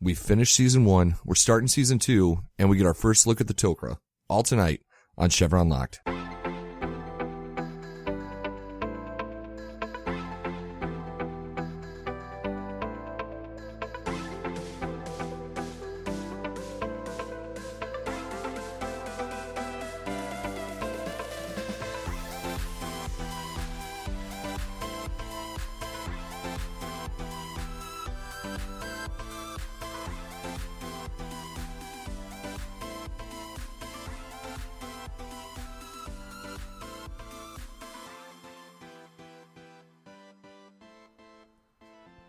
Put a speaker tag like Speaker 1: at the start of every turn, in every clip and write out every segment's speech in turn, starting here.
Speaker 1: We finished season 1. We're starting season 2, and we get our first look at the Tok'ra. All tonight on Chevron Locked.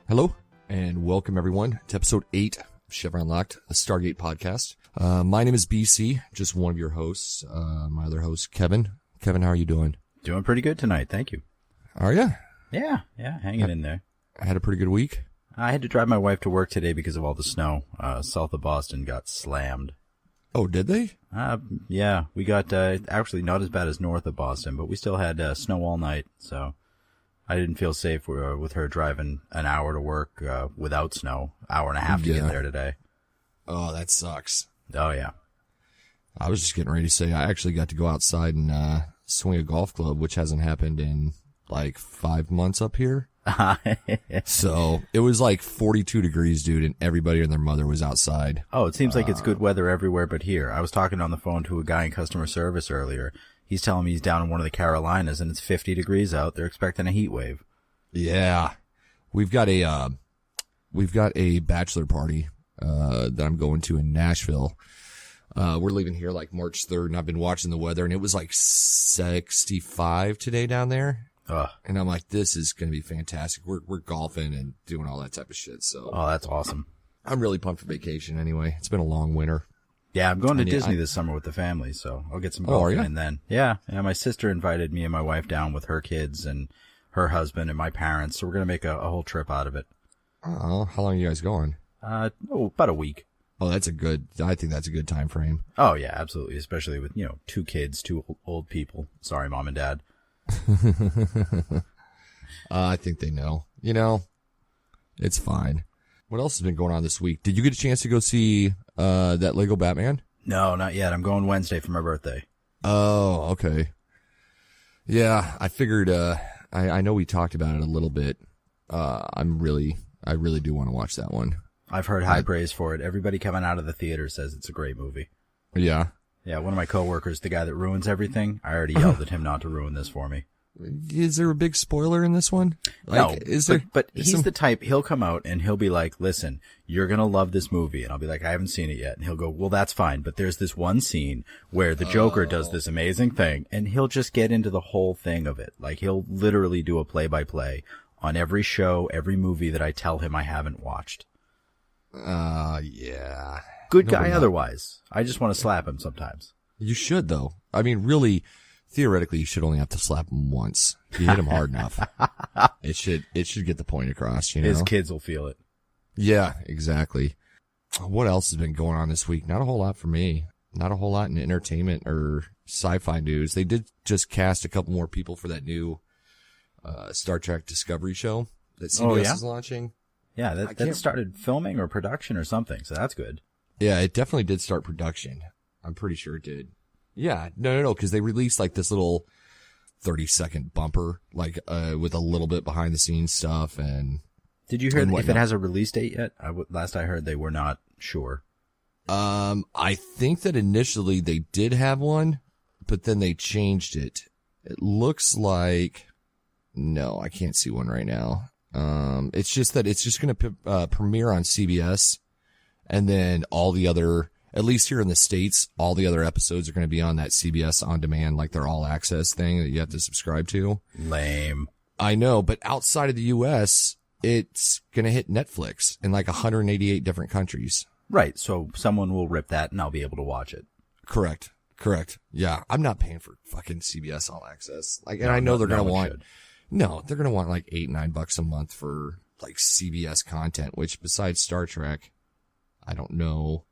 Speaker 1: Hello, and welcome everyone to episode 8 of Chevron Locked, a Stargate podcast. My name is BC, just one of your hosts. My other host, Kevin. Kevin, how are you doing?
Speaker 2: Doing pretty good tonight, thank you.
Speaker 1: Are ya?
Speaker 2: Yeah, hanging in there.
Speaker 1: I had a pretty good week.
Speaker 2: I had to drive my wife to work today because of all the snow. South of Boston got slammed.
Speaker 1: Oh, did they?
Speaker 2: Yeah, we got, actually not as bad as north of Boston, but we still had snow all night, so I didn't feel safe with her driving an hour to work without snow, hour and a half to get there today.
Speaker 1: Oh, that sucks.
Speaker 2: Oh, yeah.
Speaker 1: I was just getting ready to say I actually got to go outside and swing a golf club, which hasn't happened in like 5 months up here. So it was like 42 degrees, dude, and everybody and their mother was outside.
Speaker 2: Oh, it seems like it's good weather everywhere but here. I was talking on the phone to a guy in customer service earlier. He's telling me he's down in one of the Carolinas and it's 50 degrees out. They're expecting a heat wave.
Speaker 1: Yeah. We've got a bachelor party, that I'm going to in Nashville. We're leaving here like March 3rd, and I've been watching the weather, and it was like 65 today down there. And I'm like, this is going to be fantastic. We're golfing and doing all that type of shit. So.
Speaker 2: Oh, that's awesome.
Speaker 1: I'm really pumped for vacation anyway. It's been a long winter.
Speaker 2: Yeah, I'm going to Disney this summer with the family, so I'll get some golfing in then. Yeah, my sister invited me and my wife down with her kids and her husband and my parents, so we're going to make a whole trip out of it.
Speaker 1: Oh, how long are you guys going?
Speaker 2: About a week.
Speaker 1: Oh, I think that's a good time frame.
Speaker 2: Oh, yeah, absolutely, especially with, 2 kids, 2 old people. Sorry, Mom and Dad.
Speaker 1: I think they know. It's fine. What else has been going on this week? Did you get a chance to go see that Lego Batman?
Speaker 2: No, not yet. I'm going Wednesday for my birthday.
Speaker 1: Oh, okay. Yeah, I figured. I know we talked about it a little bit. I really do want to watch that one.
Speaker 2: I've heard high praise for it. Everybody coming out of the theater says it's a great movie.
Speaker 1: Yeah.
Speaker 2: Yeah, one of my coworkers, the guy that ruins everything, I already yelled at him not to ruin this for me.
Speaker 1: Is there a big spoiler in this one?
Speaker 2: No, but he's the type, he'll come out and he'll be like, listen, you're going to love this movie. And I'll be like, I haven't seen it yet. And he'll go, well, that's fine. But there's this one scene where the Joker does this amazing thing, and he'll just get into the whole thing of it. Like, he'll literally do a play-by-play on every show, every movie that I tell him I haven't watched.
Speaker 1: Yeah.
Speaker 2: Good guy otherwise. I just want to slap him sometimes.
Speaker 1: You should, though. I mean, really, theoretically, you should only have to slap him once. If you hit him hard enough, it should get the point across,
Speaker 2: His kids will feel it.
Speaker 1: Yeah, exactly. What else has been going on this week? Not a whole lot for me. Not a whole lot in entertainment or sci-fi news. They did just cast a couple more people for that new Star Trek Discovery show that CBS is launching.
Speaker 2: Yeah, that started filming or production or something, so that's good.
Speaker 1: Yeah, it definitely did start production. I'm pretty sure it did. Yeah, no, because they released like this little 30-second bumper, like with a little bit behind the scenes stuff. And
Speaker 2: did you hear if it has a release date yet? Last I heard, they were not sure.
Speaker 1: I think that initially they did have one, but then they changed it. It looks like no, I can't see one right now. It's just that it's just going to premiere on CBS, and then all the other, at least here in the States, all the other episodes are going to be on that CBS On Demand, like their all access thing that you have to subscribe to.
Speaker 2: Lame.
Speaker 1: I know, but outside of the US, it's going to hit Netflix in like 188 different countries.
Speaker 2: Right. So someone will rip that and I'll be able to watch it.
Speaker 1: Correct. Yeah. I'm not paying for fucking CBS all access. Like, and I know they're going to want, they're going to want like $8-9 a month for like CBS content, which besides Star Trek, I don't know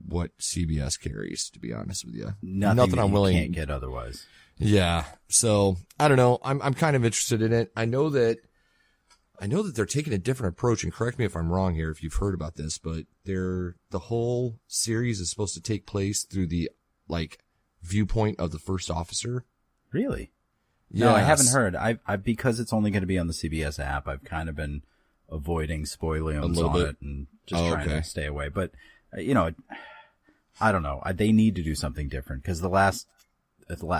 Speaker 1: what CBS carries, to be honest with you.
Speaker 2: Nothing I'm willing. Can't get otherwise.
Speaker 1: Yeah. So I don't know. I'm kind of interested in it. I know that, I know that they're taking a different approach, and correct me if I'm wrong here if you've heard about this, but the whole series is supposed to take place through the, like, viewpoint of the first officer.
Speaker 2: Really?
Speaker 1: Yes.
Speaker 2: No, I haven't heard. I because it's only going to be on the CBS app, I've kind of been avoiding spoilers on it and just trying to stay away. But, I don't know. They need to do something different because the last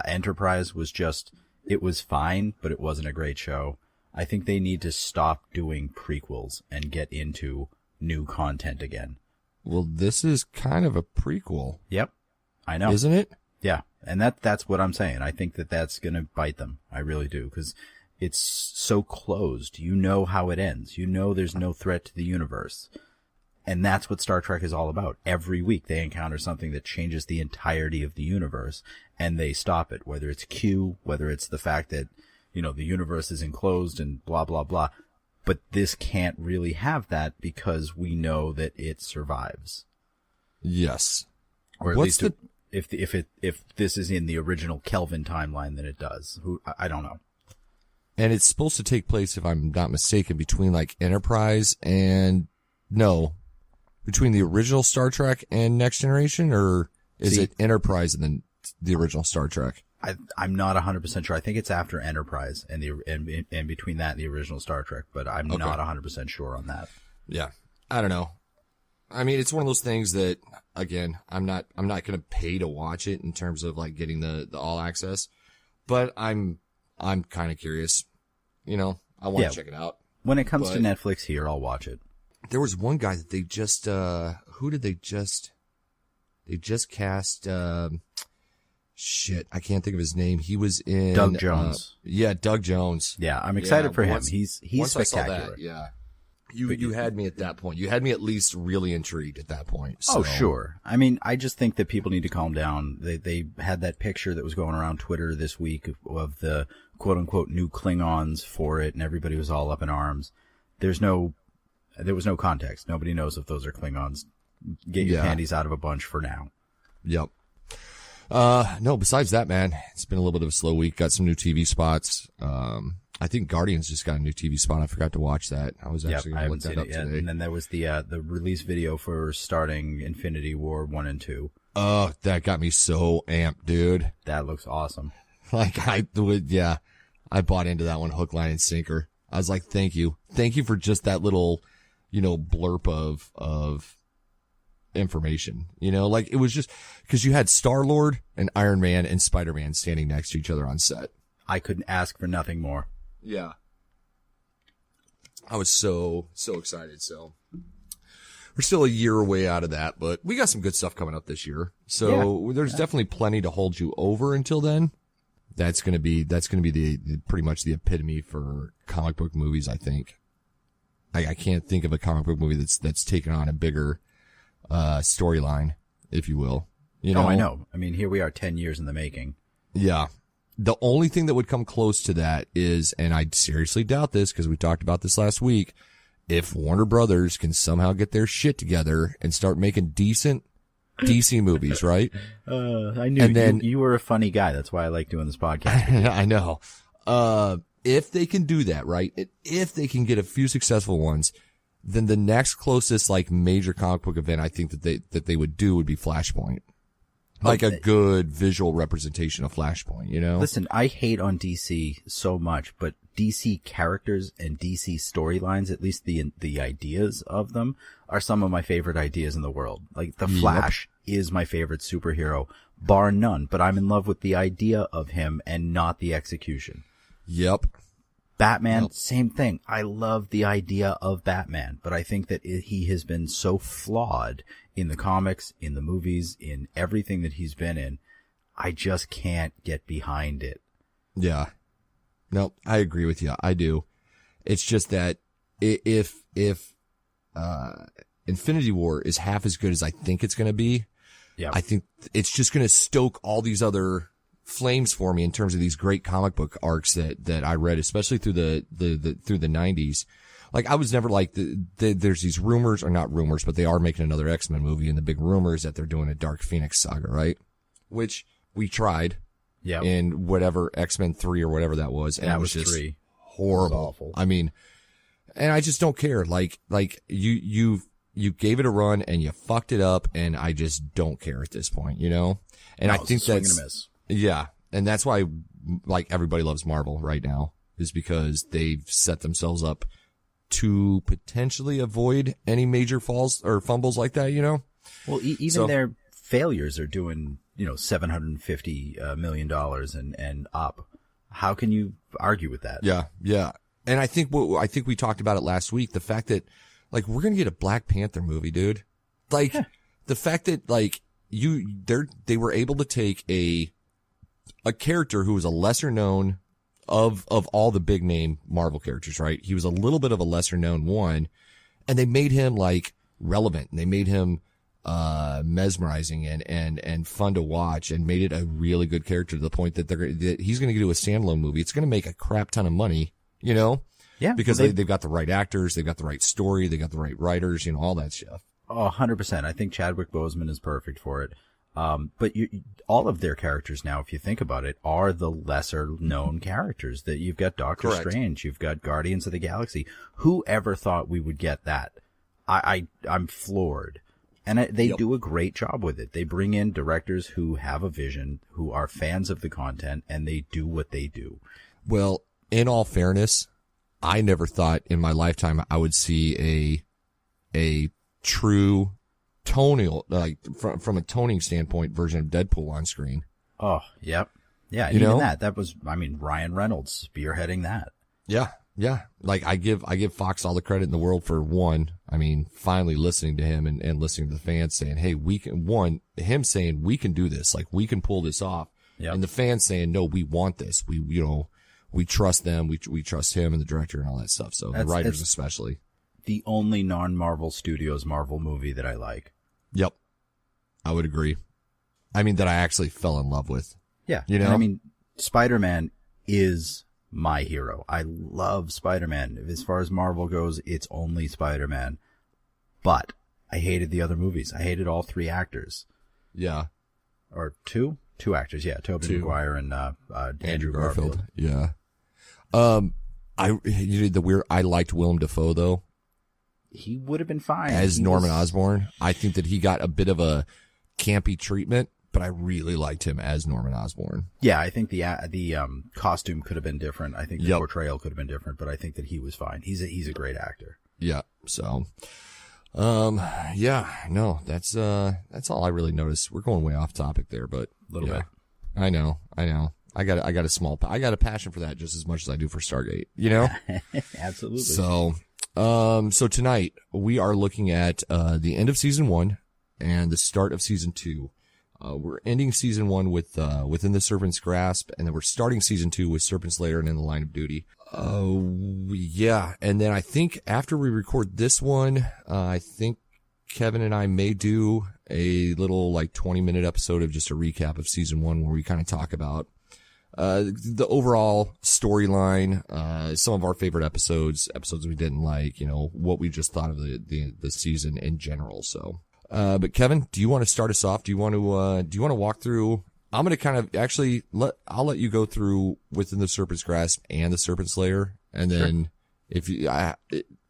Speaker 2: Enterprise was just, it was fine, but it wasn't a great show. I think they need to stop doing prequels and get into new content again.
Speaker 1: Well, this is kind of a prequel.
Speaker 2: Yep. I know.
Speaker 1: Isn't it?
Speaker 2: Yeah. And that's what I'm saying. I think that's going to bite them. I really do. Because it's so closed. You know how it ends. You know there's no threat to the universe. And that's what Star Trek is all about. Every week they encounter something that changes the entirety of the universe, and they stop it. Whether it's Q, whether it's the fact that, the universe is enclosed and blah, blah, blah. But this can't really have that because we know that it survives.
Speaker 1: Yes.
Speaker 2: Or at least if this is in the original Kelvin timeline, then it does. I don't know.
Speaker 1: And it's supposed to take place, if I'm not mistaken, between like Enterprise and between the original Star Trek and Next Generation, or is it Enterprise and then the original Star Trek?
Speaker 2: I'm not 100% sure. I think it's after Enterprise and between that and the original Star Trek, but I'm not 100% sure on that.
Speaker 1: Yeah. I don't know. I mean, it's one of those things that, again, I'm not going to pay to watch it in terms of like getting the all access, but I'm kind of curious. I want to check it out.
Speaker 2: When it comes to Netflix here, I'll watch it.
Speaker 1: There was one guy that they just, who did they just cast, shit, I can't think of his name. He was in
Speaker 2: Doug Jones.
Speaker 1: Doug Jones.
Speaker 2: Yeah, I'm excited for him. He's
Speaker 1: once
Speaker 2: spectacular.
Speaker 1: I saw that, yeah. You had me at that point. You had me at least really intrigued at that point. So.
Speaker 2: Oh, sure. I mean, I just think that people need to calm down. They had that picture that was going around Twitter this week of the quote unquote new Klingons for it, and everybody was all up in arms. There was no context. Nobody knows if those are Klingons. Get your panties out of a bunch for now.
Speaker 1: Yep. No, besides that, man, it's been a little bit of a slow week. Got some new TV spots. I think Guardians just got a new TV spot. I forgot to watch that. I was actually going to look that up today.
Speaker 2: And then there was the release video for starting Infinity War 1 and 2.
Speaker 1: Oh, that got me so amped, dude.
Speaker 2: That looks awesome.
Speaker 1: Like I bought into that one hook, line, and sinker. I was like, thank you for just that little, blurb of information. Like it was just because you had Star-Lord and Iron Man and Spider-Man standing next to each other on set.
Speaker 2: I couldn't ask for nothing more.
Speaker 1: Yeah. I was so excited. So we're still a year away out of that, but we got some good stuff coming up this year. So there's definitely plenty to hold you over until then. That's going to be the pretty much the epitome for comic book movies, I think. I can't think of a comic book movie that's taken on a bigger storyline, if you will.
Speaker 2: Oh, I know. I mean, here we are 10 years in the making.
Speaker 1: Yeah. The only thing that would come close to that is, and I seriously doubt this because we talked about this last week, if Warner Brothers can somehow get their shit together and start making decent DC movies, right?
Speaker 2: I knew you were a funny guy. That's why I like doing this podcast.
Speaker 1: I know. If they can do that, right? If they can get a few successful ones, then the next closest like major comic book event I think that they would do would be Flashpoint. Like a good visual representation of Flashpoint,
Speaker 2: Listen, I hate on DC so much, but DC characters and DC storylines, at least the ideas of them, are some of my favorite ideas in the world. Like the Flash is my favorite superhero, bar none, but I'm in love with the idea of him and not the execution.
Speaker 1: Yep.
Speaker 2: Batman, same thing. I love the idea of Batman, but I think that he has been so flawed in the comics, in the movies, in everything that he's been in. I just can't get behind it.
Speaker 1: Yeah. No, I agree with you. I do. It's just that if Infinity War is half as good as I think it's going to be, I think it's just going to stoke all these other flames for me in terms of these great comic book arcs that I read, especially through the 90s. Like I was never like there's these rumors, or not rumors, but they are making another X-Men movie, and the big rumors that they're doing a Dark Phoenix saga, right? Which we tried in whatever X-Men 3 or whatever that was, and
Speaker 2: that
Speaker 1: it was
Speaker 2: was
Speaker 1: just
Speaker 2: 3.
Speaker 1: horrible.
Speaker 2: It was awful.
Speaker 1: I mean, And I just don't care. Like you gave it a run and you fucked it up, and I just don't care at this point, you know? And
Speaker 2: No,
Speaker 1: I think
Speaker 2: swing and
Speaker 1: that's,
Speaker 2: a miss.
Speaker 1: yeah. And that's why, like, everybody loves Marvel right now, is because they've set themselves up to potentially avoid any major falls or fumbles like that, you know?
Speaker 2: Well, even their failures are doing, $750 million and up. How can you argue with that?
Speaker 1: Yeah, yeah. And I think we talked about it last week, the fact that, like, we're going to get a Black Panther movie, dude. Like, the fact that, like, they were able to take a character who was a lesser known of all the big name Marvel characters, right? He was a little bit of a lesser known one, and they made him, like, relevant, and they made him mesmerizing and fun to watch, and made it a really good character to the point that he's going to do a standalone movie. It's going to make a crap ton of money, you know?
Speaker 2: Yeah.
Speaker 1: Because they've got the right actors, they've got the right story, they got the right writers, all that stuff.
Speaker 2: Oh, 100%. I think Chadwick Boseman is perfect for it. But all of their characters now, if you think about it, are the lesser known characters. That you've got Doctor Strange, you've got Guardians of the Galaxy. Who ever thought we would get that? I'm floored. And they do a great job with it. They bring in directors who have a vision, who are fans of the content, and they do what they do.
Speaker 1: Well, in all fairness, I never thought in my lifetime I would see a true tonal, like from a toning standpoint, version of Deadpool on screen.
Speaker 2: Oh, yep. Yeah,
Speaker 1: you
Speaker 2: even
Speaker 1: know?
Speaker 2: that was, Ryan Reynolds spearheading that.
Speaker 1: Yeah. Yeah. Like I give Fox all the credit in the world for finally listening to him and listening to the fans saying, hey, him saying we can do this, like we can pull this off.
Speaker 2: Yep.
Speaker 1: And the fans saying, no, we want this. We trust them. We trust him and the director and all that stuff. So the writers especially.
Speaker 2: The only non-Marvel Studios Marvel movie that I like.
Speaker 1: Yep. I would agree. That I actually fell in love with.
Speaker 2: Yeah.
Speaker 1: And
Speaker 2: Spider-Man is my hero. I love Spider-Man. As far as Marvel goes, it's only Spider-Man. But I hated the other movies. I hated all three actors.
Speaker 1: Yeah.
Speaker 2: Or two actors. Yeah. Tobey Maguire and Andrew Garfield.
Speaker 1: Yeah. I liked Willem Dafoe though.
Speaker 2: He would have been fine
Speaker 1: as Norman Osborn. I think that he got a bit of a campy treatment, but I really liked him as Norman Osborn.
Speaker 2: Yeah, I think the costume could have been different. I think the portrayal could have been different, but I think that he was fine. He's a great actor.
Speaker 1: Yeah. So, that's all I really noticed. We're going way off topic there, but
Speaker 2: a little bit.
Speaker 1: I know. I got a passion for that just as much as I do for Stargate,
Speaker 2: Absolutely.
Speaker 1: So tonight we are looking at, the end of season 1 and the start of season 2. We're ending season 1 with, Within the Serpent's Grasp, and then we're starting season 2 with Serpent's Lair and In the Line of Duty. Yeah. And then I think after we record this one, I think Kevin and I may do a little 20-minute episode of just a recap of season 1 where we kind of talk about the overall storyline, some of our favorite episodes we didn't like, what we just thought of the season in general. So, but Kevin, do you want to start us off? Do you want to walk through? I'm going to kind of actually I'll let you go through Within the Serpent's Grasp and the Serpent's Lair. And then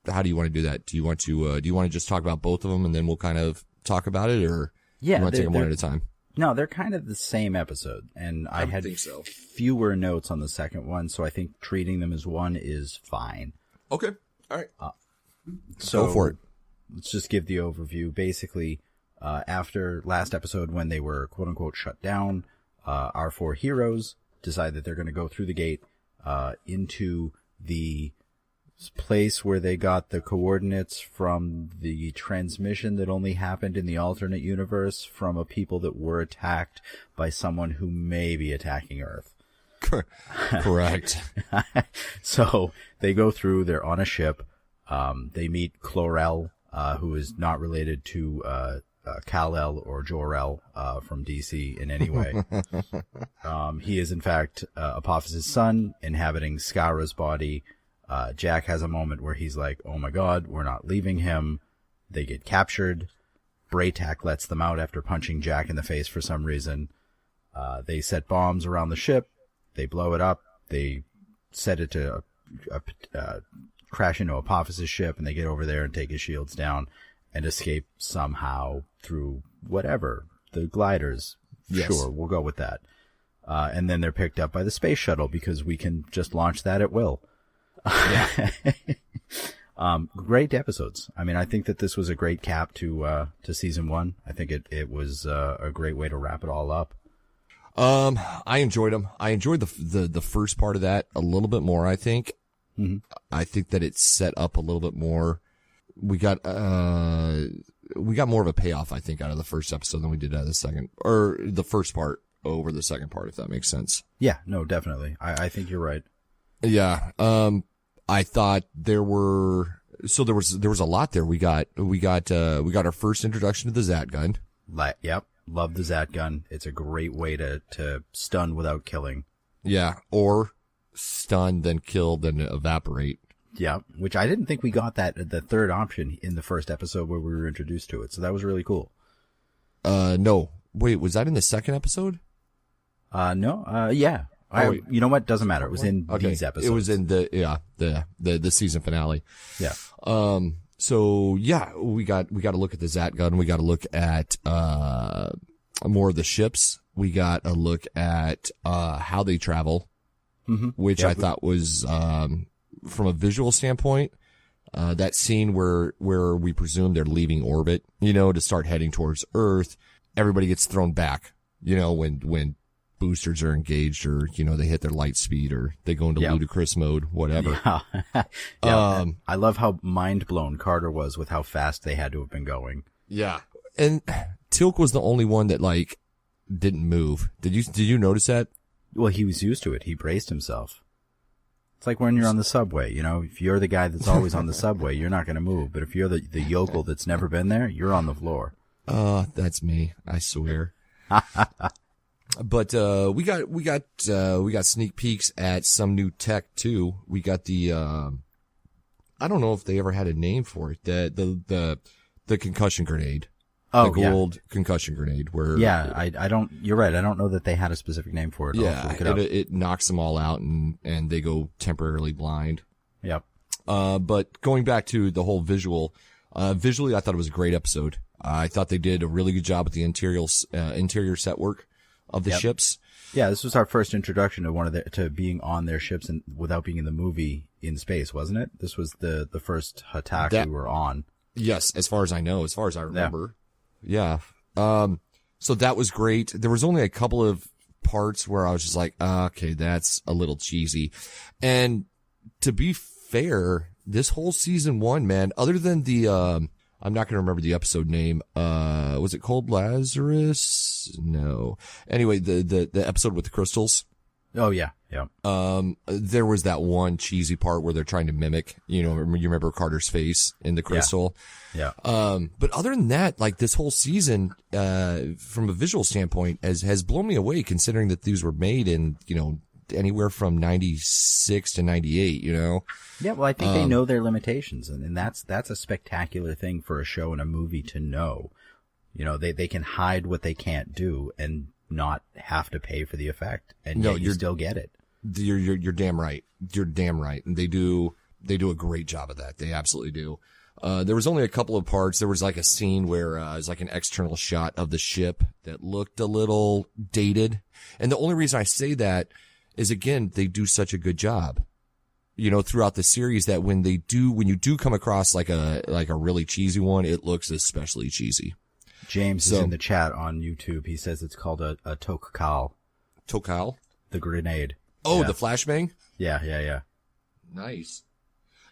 Speaker 1: how do you want to do that? Do you want to just talk about both of them and then we'll kind of talk about it, or you want to take them one at a time?
Speaker 2: No, they're kind of the same episode, and I had fewer notes on the second one, so I think treating them as one is fine.
Speaker 1: Okay. All right.
Speaker 2: So
Speaker 1: go for it.
Speaker 2: Let's just give the overview. Basically, after last episode when they were quote-unquote shut down, our four heroes decide that they're going to go through the gate into the place where they got the coordinates from the transmission that only happened in the alternate universe from a people that were attacked by someone who may be attacking Earth.
Speaker 1: Correct.
Speaker 2: So they go through, they're on a ship. They meet Clorel, who is not related to Kal-El or Jor-El from DC in any way. He is, in fact, Apophysis' son, inhabiting Skara's body. Jack has a moment where he's like, oh my god, we're not leaving him. They get captured. Braytac lets them out after punching Jack in the face for some reason. They set bombs around the ship. They blow it up. They set it to crash into Apophysis' ship, and they get over there and take his shields down and escape somehow through whatever, the gliders.
Speaker 1: Yes.
Speaker 2: Sure, we'll go with that. And then they're picked up by the space shuttle because we can just launch that at will.
Speaker 1: Yeah.
Speaker 2: Great episodes. I mean, I think that this was a great cap to season 1. I think it was a great way to wrap it all up.
Speaker 1: I enjoyed them. I enjoyed the first part of that a little bit more, I think.
Speaker 2: Mm-hmm.
Speaker 1: I think that it set up a little bit more. We got more of a payoff, I think, out of the first episode than we did out of the second, or the first part over the second part, if that makes sense.
Speaker 2: Yeah, no, definitely. I think you're right.
Speaker 1: Yeah. I thought there was a lot there. We got our first introduction to the Zat gun.
Speaker 2: Yep. Love the Zat gun. It's a great way to stun without killing.
Speaker 1: Yeah. Or stun, then kill, then evaporate.
Speaker 2: Yeah. Which I didn't think we got the third option in the first episode where we were introduced to it. So that was really cool.
Speaker 1: No. Wait, was that in the second episode?
Speaker 2: No. Yeah. You know what? Doesn't matter. It was in these episodes.
Speaker 1: It was in the season finale.
Speaker 2: Yeah.
Speaker 1: So yeah, we got to look at the Zat gun. We got to look at, more of the ships. We got to look at, how they travel, which I thought was, from a visual standpoint, that scene where we presume they're leaving orbit, to start heading towards Earth. Everybody gets thrown back, when boosters are engaged, or they hit their light speed, or they go into ludicrous mode, whatever.
Speaker 2: Yeah. I love how mind blown Carter was with how fast they had to have been going.
Speaker 1: Yeah, and Teal'c was the only one that didn't move. Did you notice that?
Speaker 2: Well, he was used to it. He braced himself. It's like when you're on the subway. If you're the guy that's always on the subway, you're not going to move. But if you're the yokel that's never been there, you're on the floor.
Speaker 1: That's me. I swear. But we got sneak peeks at some new tech too. We got the I don't know if they ever had a name for it. The concussion grenade.
Speaker 2: Oh,
Speaker 1: the gold concussion grenade. Where
Speaker 2: I don't. You're right. I don't know that they had a specific name for it.
Speaker 1: Yeah, it knocks them all out and they go temporarily blind.
Speaker 2: Yep.
Speaker 1: But going back to the whole visually, I thought it was a great episode. I thought they did a really good job with the interior set work of the ships. Yeah,
Speaker 2: this was our first introduction to being on their ships and without being in the movie in space, wasn't it? This was the first Hatak we were on.
Speaker 1: Yes, as far as I know, as far as I remember. Yeah. So that was great. There was only a couple of parts where I was just like, okay, that's a little cheesy. And to be fair, this whole season 1, man, other than the, I'm not going to remember the episode name. Was it Cold Lazarus? No. Anyway, the episode with the crystals.
Speaker 2: Oh, yeah. Yeah.
Speaker 1: There was that one cheesy part where they're trying to mimic, you remember Carter's face in the crystal.
Speaker 2: Yeah.
Speaker 1: But other than that, this whole season, from a visual standpoint has blown me away, considering that these were made in, anywhere from 96 to 98,
Speaker 2: Yeah, well, I think they know their limitations, and that's a spectacular thing for a show and a movie to know. They can hide what they can't do and not have to pay for the effect, and yet you still get it.
Speaker 1: You're damn right. You're damn right. And they do a great job of that. They absolutely do. There was only a couple of parts. There was a scene where, it was an external shot of the ship that looked a little dated. And the only reason I say that is, again, they do such a good job, throughout the series, that when you do come across a really cheesy one, it looks especially cheesy.
Speaker 2: James is in the chat on YouTube. He says it's called a Tok'al.
Speaker 1: Tok'al?
Speaker 2: The grenade.
Speaker 1: Oh, the flashbang?
Speaker 2: Yeah.
Speaker 1: Nice.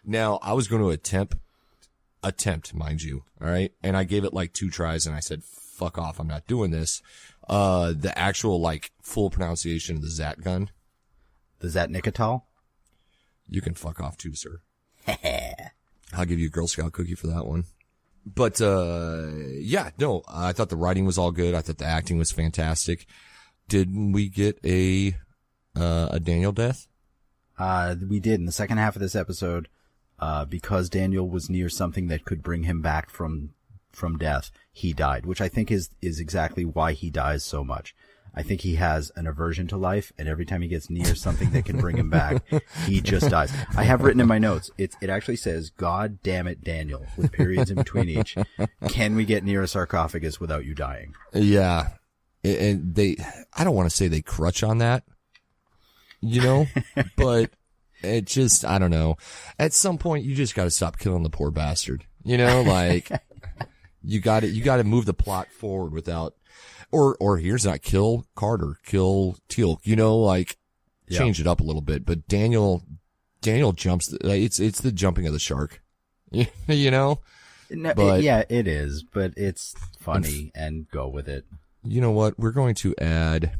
Speaker 1: Now, I was going to attempt, mind you, all right? And I gave it 2 tries, and I said, fuck off, I'm not doing this. The actual, full pronunciation of the Zat gun.
Speaker 2: The Zat'nik'tel?
Speaker 1: You can fuck off too, sir. I'll give you a Girl Scout cookie for that one. But, I thought the writing was all good. I thought the acting was fantastic. Didn't we get a Daniel death?
Speaker 2: We did in the second half of this episode, because Daniel was near something that could bring him back from death. He died, which I think is exactly why he dies so much. I think he has an aversion to life, and every time he gets near something that can bring him back, he just dies. I have written in my notes, it actually says, "God damn it, Daniel," with periods in between each. Can we get near a sarcophagus without you dying?
Speaker 1: Yeah. And I don't want to say they crutch on that, but it just, I don't know. At some point, you just got to stop killing the poor bastard. Like you got to move the plot forward without, or here's not kill Carter, kill Teal'c, change it up a little bit. But Daniel jumps, it's the jumping of the shark,
Speaker 2: No, it is, but it's funny and go with it.
Speaker 1: You know what? We're going to add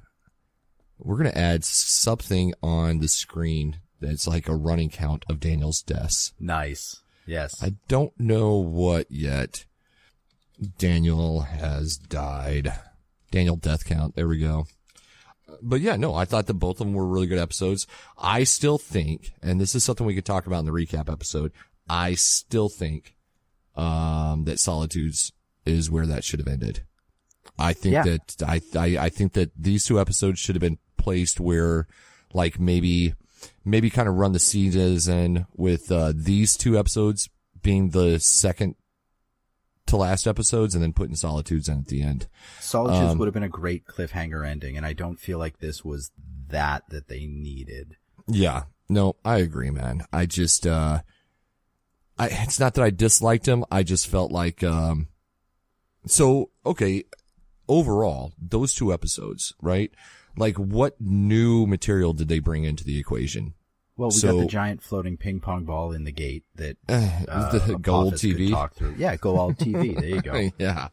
Speaker 1: something on the screen that's like a running count of Daniel's deaths.
Speaker 2: Nice. Yes.
Speaker 1: I don't know what yet. Daniel has died. Daniel death count. There we go. But yeah, no, I thought that both of them were really good episodes. I still think, and this is something we could talk about in the recap episode, I still think that Solitudes is where that should have ended. I think that I think that these two episodes should have been placed where, like, maybe kind of run the season with these two episodes being the second to last episodes, and then putting Solitudes in at the end.
Speaker 2: Solitudes would have been a great cliffhanger ending, and I don't feel like this was that they needed. Yeah,
Speaker 1: no, I agree, man. I just it's not that I disliked him. I just felt like okay. Overall, those two episodes, right? Like, what new material did they bring into the equation?
Speaker 2: Well, we got the giant floating ping pong ball in the gate that
Speaker 1: the Gold TV
Speaker 2: could talk through. Yeah, Gold TV. There you go.
Speaker 1: Yeah.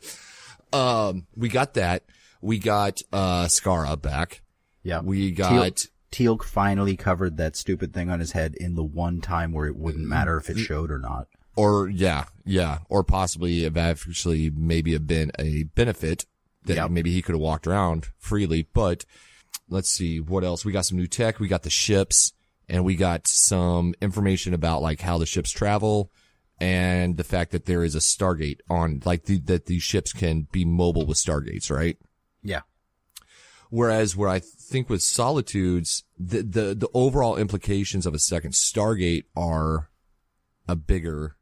Speaker 1: We got that. We got Skara back.
Speaker 2: Yeah.
Speaker 1: We got
Speaker 2: Teal'c finally covered that stupid thing on his head in the one time where it wouldn't matter if it showed or not.
Speaker 1: Or or possibly have actually maybe have been a benefit that maybe he could have walked around freely. But let's see what else. We got some new tech. We got the ships, and we got some information about like how the ships travel, and the fact that there is a Stargate on, like, that these ships can be mobile with Stargates, right?
Speaker 2: Yeah.
Speaker 1: Whereas where I think with Solitudes, the overall implications of a second Stargate are a bigger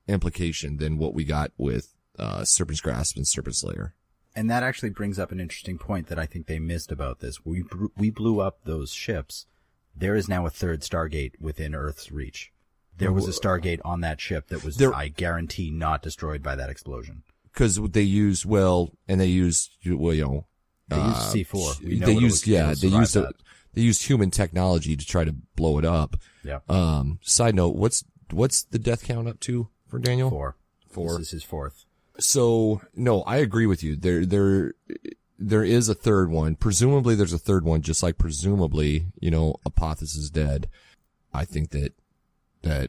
Speaker 1: implication than what we got with Serpent's Grasp and Serpent's Lair.
Speaker 2: And that actually brings up an interesting point that I think they missed about this. We blew up those ships. There is now a third Stargate within Earth's reach. There was a Stargate on that ship that was, I guarantee, not destroyed by that explosion.
Speaker 1: Because they used, they used
Speaker 2: C4.
Speaker 1: They used human technology to try to blow it up.
Speaker 2: Yeah.
Speaker 1: Side note, what's the death count up to for Daniel?
Speaker 2: 4. This is his 4th.
Speaker 1: So, no, I agree with you. There is a third one. Presumably there's a third one, just like presumably, Apophis is dead. I think I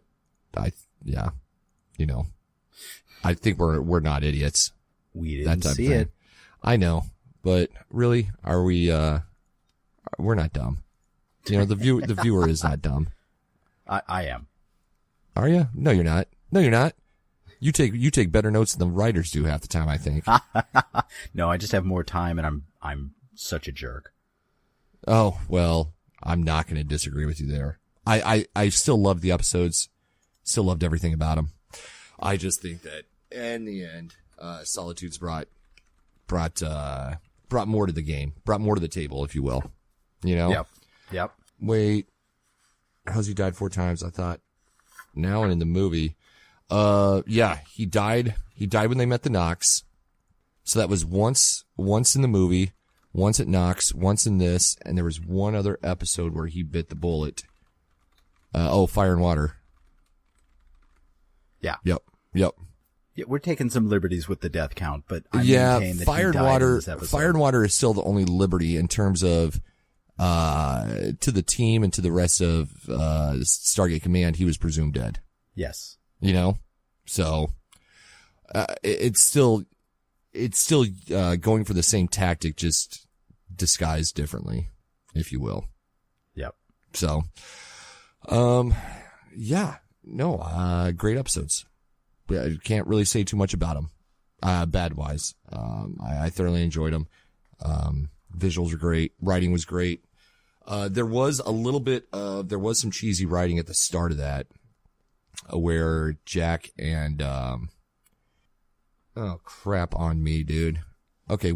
Speaker 1: think we're not idiots.
Speaker 2: We didn't see it.
Speaker 1: I know, but really, are we, we're not dumb. The viewer is not dumb.
Speaker 2: I am.
Speaker 1: Are you? No, you're not. No, you're not. You take better notes than the writers do half the time, I think.
Speaker 2: No, I just have more time, and I'm such a jerk.
Speaker 1: Oh, well, I'm not going to disagree with you there. I still loved the episodes, still loved everything about them. I just think that in the end, Solitudes brought more to the game, brought more to the table, if you will.
Speaker 2: Yep.
Speaker 1: Wait, how's he died 4 times? I thought now and in the movie. He died when they met the Nox. So that was once in the movie, once at Nox, once in this, and there was one other episode where he bit the bullet. Fire and Water.
Speaker 2: Yeah.
Speaker 1: Yep.
Speaker 2: Yeah, we're taking some liberties with the death count, but I maintain that
Speaker 1: Fire
Speaker 2: he
Speaker 1: and
Speaker 2: died
Speaker 1: Water,
Speaker 2: in this episode.
Speaker 1: Fire and Water is still the only liberty in terms of, to the team and to the rest of, Stargate Command, he was presumed dead.
Speaker 2: Yes.
Speaker 1: So, it's still going for the same tactic, just disguised differently, if you will.
Speaker 2: Yep.
Speaker 1: So, great episodes. I can't really say too much about them, bad wise. I thoroughly enjoyed them. Visuals were great. Writing was great. There was some cheesy writing at the start of that, where Jack and, oh crap on me, dude. Okay.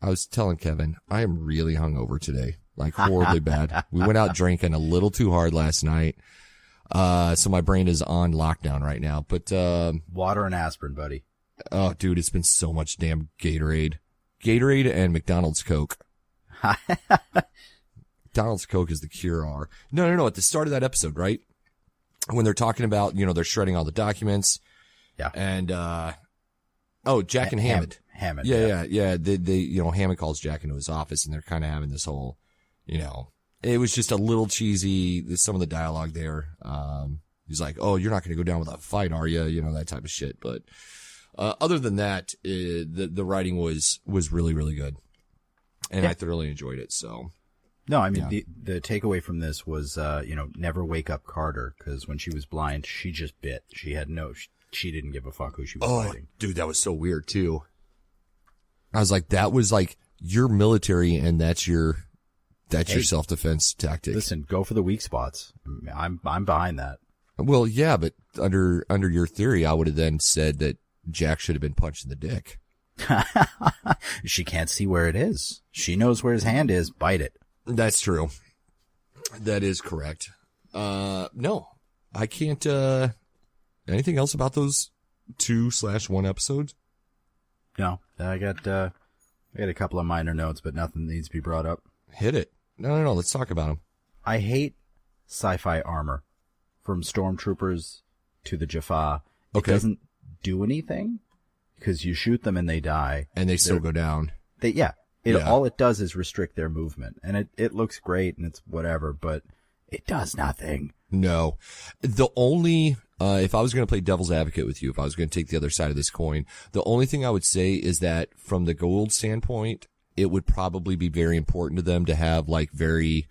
Speaker 1: I was telling Kevin, I am really hungover today, like horribly bad. We went out drinking a little too hard last night. So my brain is on lockdown right now, but,
Speaker 2: water and aspirin, buddy.
Speaker 1: Oh, dude, it's been so much damn Gatorade and McDonald's Coke. McDonald's Coke is the cure-all. No. At the start of that episode, right? When they're talking about, they're shredding all the documents.
Speaker 2: Yeah.
Speaker 1: And, Jack and Hammond.
Speaker 2: Hammond.
Speaker 1: Yeah. They, Hammond calls Jack into his office and they're kind of having this whole, it was just a little cheesy. Some of the dialogue there. He's like, oh, you're not going to go down without a fight, are you? That type of shit. But, other than that, the writing was really, really good. And I thoroughly enjoyed it. So.
Speaker 2: No, I mean, the takeaway from this was, never wake up Carter, because when she was blind, she just bit. She didn't give a fuck who she was fighting.
Speaker 1: Dude, that was so weird too. I was like, that was like, you're military and that's your self-defense tactic.
Speaker 2: Listen, go for the weak spots. I'm behind that.
Speaker 1: Well, yeah, but under your theory, I would have then said that Jack should have been punched in the dick.
Speaker 2: She can't see where it is. She knows where his hand is. Bite it.
Speaker 1: That's true. That is correct. No, I can't, anything else about those 2/1 episodes?
Speaker 2: No, I got a couple of minor notes, but nothing needs to be brought up.
Speaker 1: Hit it. No. Let's talk about them.
Speaker 2: I hate sci-fi armor, from stormtroopers to the Jaffa. It doesn't do anything because you shoot them and they die.
Speaker 1: And they still go down.
Speaker 2: All it does is restrict their movement, and it looks great and it's whatever, but it does nothing.
Speaker 1: No. The only, if I was going to play devil's advocate with you, if I was going to take the other side of this coin, the only thing I would say is that from the Goa'uld standpoint, it would probably be very important to them to have like very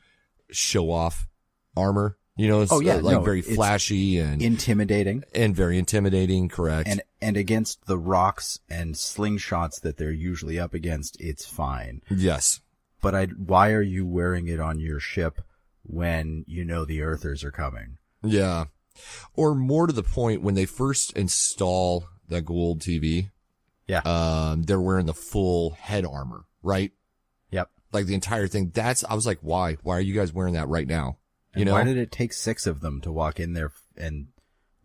Speaker 1: show off armor, very flashy and
Speaker 2: intimidating
Speaker 1: and very intimidating. Correct.
Speaker 2: And against the rocks and slingshots that they're usually up against, it's fine.
Speaker 1: Yes.
Speaker 2: But why are you wearing it on your ship when the Earthers are coming?
Speaker 1: Yeah. Or more to the point, when they first install the Goa'uld TV, they're wearing the full head armor, right?
Speaker 2: Yep.
Speaker 1: Like the entire thing. I was like, why? Why are you guys wearing that right now?
Speaker 2: Why did it take 6 of them to walk in there and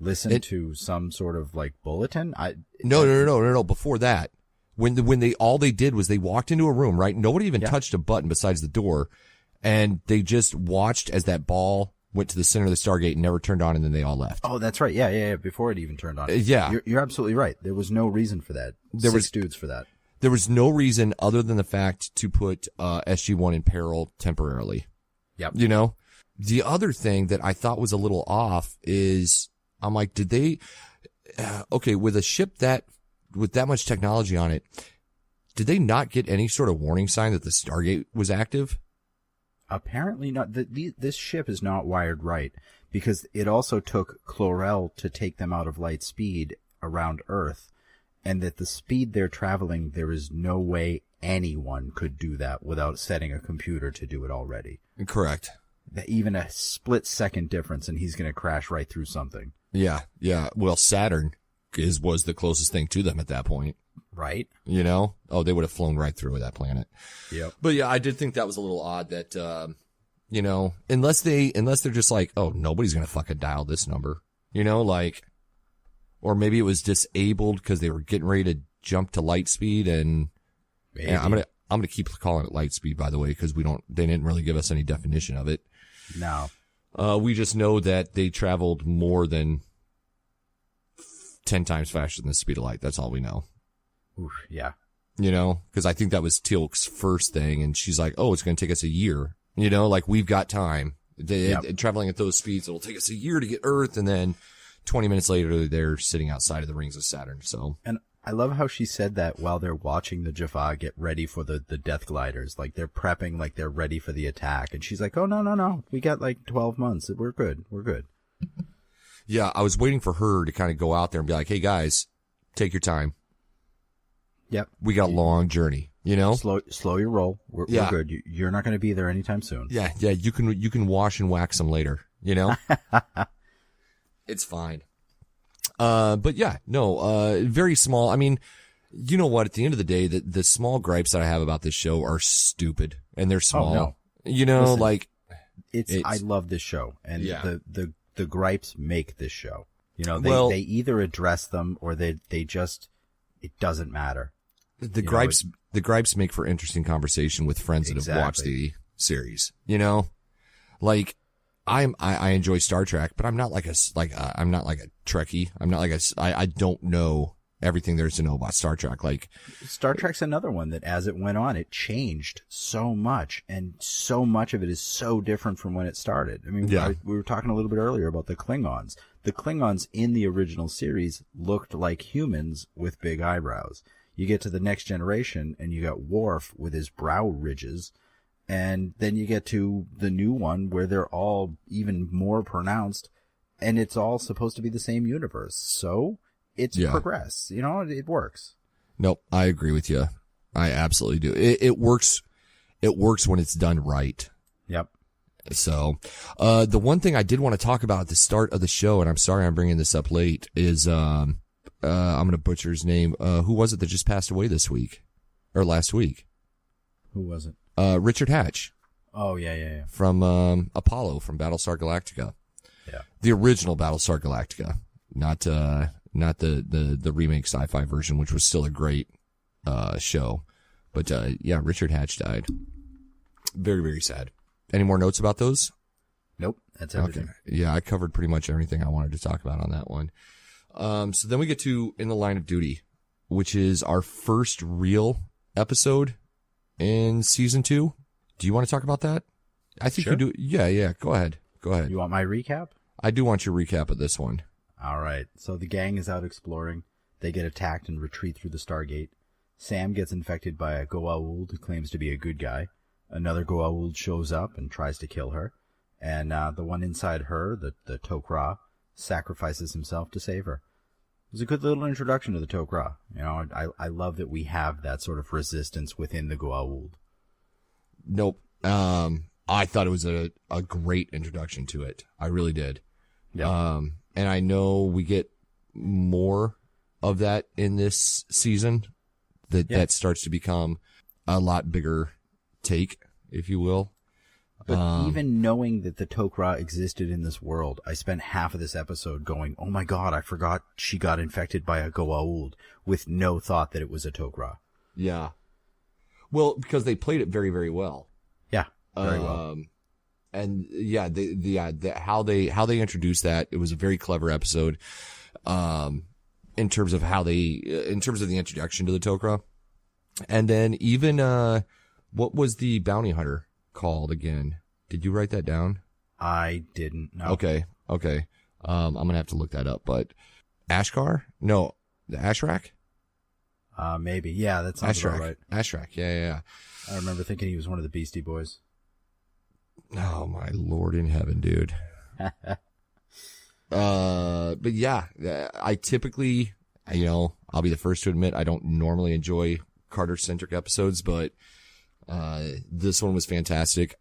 Speaker 2: listen to some sort of like bulletin?
Speaker 1: No. Before that, when all they did was they walked into a room, right? Nobody even touched a button besides the door, and they just watched as that ball went to the center of the Stargate and never turned on, and then they all left.
Speaker 2: Oh, that's right. Yeah. Before it even turned on. You're absolutely right. There was no reason for that. There was 6 dudes for that.
Speaker 1: There was no reason other than the fact to put SG-1 in peril temporarily.
Speaker 2: Yep.
Speaker 1: The other thing that I thought was a little off is, I'm like, did they, with a ship with that much technology on it, did they not get any sort of warning sign that the Stargate was active?
Speaker 2: Apparently not. This ship is not wired right, because it also took Chlorel to take them out of light speed around Earth, and that the speed they're traveling, there is no way anyone could do that without setting a computer to do it already.
Speaker 1: Correct.
Speaker 2: Even a split-second difference, and he's going to crash right through something.
Speaker 1: Yeah. Well, Saturn was the closest thing to them at that point.
Speaker 2: Right.
Speaker 1: They would have flown right through that planet.
Speaker 2: Yep.
Speaker 1: But yeah, I did think that was a little odd that, unless they're just like, oh, nobody's going to fucking dial this number, or maybe it was disabled because they were getting ready to jump to light speed, and I'm going to keep calling it light speed, by the way, because they didn't really give us any definition of it.
Speaker 2: No.
Speaker 1: We just know that they traveled more than 10 times faster than the speed of light. That's all we know.
Speaker 2: Oof, yeah.
Speaker 1: Because I think that was Teal'c's first thing, and she's like, oh, it's going to take us a year. We've got time. Traveling at those speeds, it'll take us a year to get Earth, and then 20 minutes later, they're sitting outside of the rings of Saturn. So.
Speaker 2: And I love how she said that while they're watching the Jaffa get ready for the Death Gliders. Like, they're prepping, like they're ready for the attack. And she's like, oh, no. We got like 12 months. We're good. Yeah,
Speaker 1: I was waiting for her to kind of go out there and be like, hey, guys, take your time.
Speaker 2: Yep.
Speaker 1: We got a long journey, you know?
Speaker 2: Slow your roll. We're good. You're not going to be there anytime soon.
Speaker 1: Yeah. You can wash and wax them later, you know? It's fine. But yeah, no, very small. I mean, you know what? At the end of the day, the small gripes that I have about this show are stupid, and they're small.
Speaker 2: Oh, no.
Speaker 1: You know,
Speaker 2: Listen,
Speaker 1: like
Speaker 2: I love this show, and the gripes make this show. You know, they either address them or they just, it doesn't matter.
Speaker 1: The gripes make for interesting conversation with friends that have watched the series. You know, like I enjoy Star Trek, but I'm not like I'm not like a Trekkie. I'm not like I don't know everything there is to know about Star Trek. Like
Speaker 2: Star Trek's another one that as it went on, it changed so much, and so much of it is so different from when it started. I mean, we were talking a little bit earlier about the Klingons. The Klingons in the original series looked like humans with big eyebrows. You get to the Next Generation and you got Worf with his brow ridges. And then you get to the new one where they're all even more pronounced, and it's all supposed to be the same universe. So it's progress. You know, it works.
Speaker 1: Nope, I agree with you. I absolutely do. It works. It works when it's done right.
Speaker 2: Yep.
Speaker 1: So, the one thing I did want to talk about at the start of the show, and I'm sorry I'm bringing this up late, is I'm going to butcher his name. Who was it that just passed away this week or last week?
Speaker 2: Who was it?
Speaker 1: Richard Hatch.
Speaker 2: Oh, yeah.
Speaker 1: From Apollo, from Battlestar Galactica.
Speaker 2: Yeah.
Speaker 1: The original Battlestar Galactica, not the remake sci-fi version, which was still a great show. But yeah, Richard Hatch died. Very, very sad. Any more notes about those?
Speaker 2: Nope, that's everything.
Speaker 1: Okay. Yeah, I covered pretty much everything I wanted to talk about on that one. So then we get to In the Line of Duty, which is our first real episode in season 2. Do you want to talk about that? I think you do. Yeah. Go ahead.
Speaker 2: You want my recap?
Speaker 1: I do want your recap of this one.
Speaker 2: All right. So the gang is out exploring. They get attacked and retreat through the Stargate. Sam gets infected by a Goa'uld who claims to be a good guy. Another Goa'uld shows up and tries to kill her. And the one inside her, the Tok'ra, sacrifices himself to save her. It was a good little introduction to the Tok'ra. You know, I love that we have that sort of resistance within the Goa'uld.
Speaker 1: Nope. I thought it was a great introduction to it. I really did.
Speaker 2: Yeah.
Speaker 1: And I know we get more of that in this season. That starts to become a lot bigger take, if you will.
Speaker 2: But even knowing that the Tok'ra existed in this world, I spent half of this episode going, oh my god, I forgot she got infected by a Goa'uld, with no thought that it was a Tok'ra.
Speaker 1: Yeah. Well, because they played it very, very well.
Speaker 2: Yeah, very well.
Speaker 1: And yeah, how they introduced that, it was a very clever episode. In terms of the introduction to the Tok'ra. And then even, what was the bounty hunter called again? Did you write that down?
Speaker 2: I didn't know.
Speaker 1: Okay. I'm gonna have to look that up, but Ashkar? No, the Ashrak?
Speaker 2: Maybe. Yeah, that sounds about right.
Speaker 1: Ashrak. Yeah.
Speaker 2: I remember thinking he was one of the Beastie Boys.
Speaker 1: Oh my Lord in heaven, dude. But yeah, I typically, I'll be the first to admit I don't normally enjoy Carter-centric episodes, but this one was fantastic.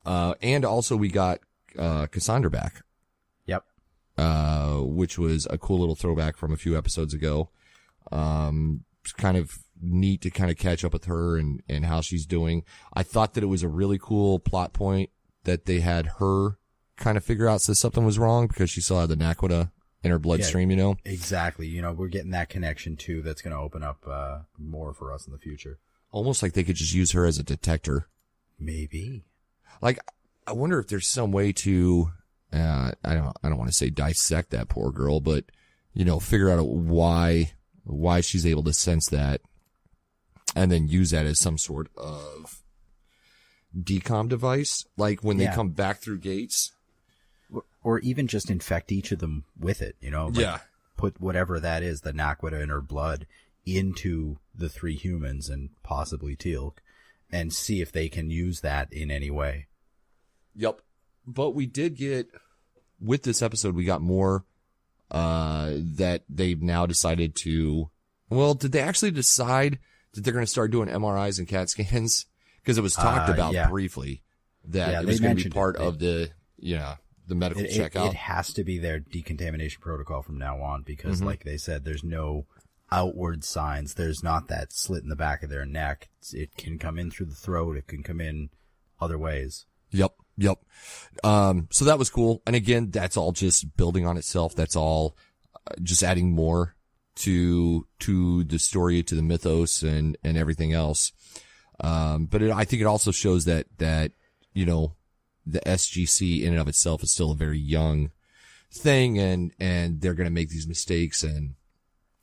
Speaker 1: And also we got Cassandra back.
Speaker 2: Yep.
Speaker 1: Which was a cool little throwback from a few episodes ago. It's kind of neat to kind of catch up with her and how she's doing. I thought that it was a really cool plot point that they had her kind of figure out that something was wrong because she still had the Naquadah in her bloodstream,
Speaker 2: Exactly. We're getting that connection too. That's going to open up more for us in the future.
Speaker 1: Almost like they could just use her as a detector.
Speaker 2: Maybe.
Speaker 1: Like, I wonder if there's some way to, I don't want to say dissect that poor girl, but, figure out why she's able to sense that and then use that as some sort of decom device. Like when they come back through gates.
Speaker 2: Or even just infect each of them with it, put whatever that is, the Naquadah in her blood, into the 3 humans and possibly Teal'c, and see if they can use that in any way.
Speaker 1: Yep. But we did get, with this episode, we got more that they've now decided to Well, did they actually decide that they're going to start doing MRIs and CAT scans? Because it was talked about briefly that it was going to be part of the medical checkout.
Speaker 2: It has to be their decontamination protocol from now on because, like they said, there's no outward signs. There's not that slit in the back of their neck. It can come in through the throat. It can come in other ways.
Speaker 1: Yep. So that was cool. And again, that's all just building on itself. That's all just adding more to the story, to the mythos and everything else. But I think it also shows that, the SGC in and of itself is still a very young thing and they're going to make these mistakes and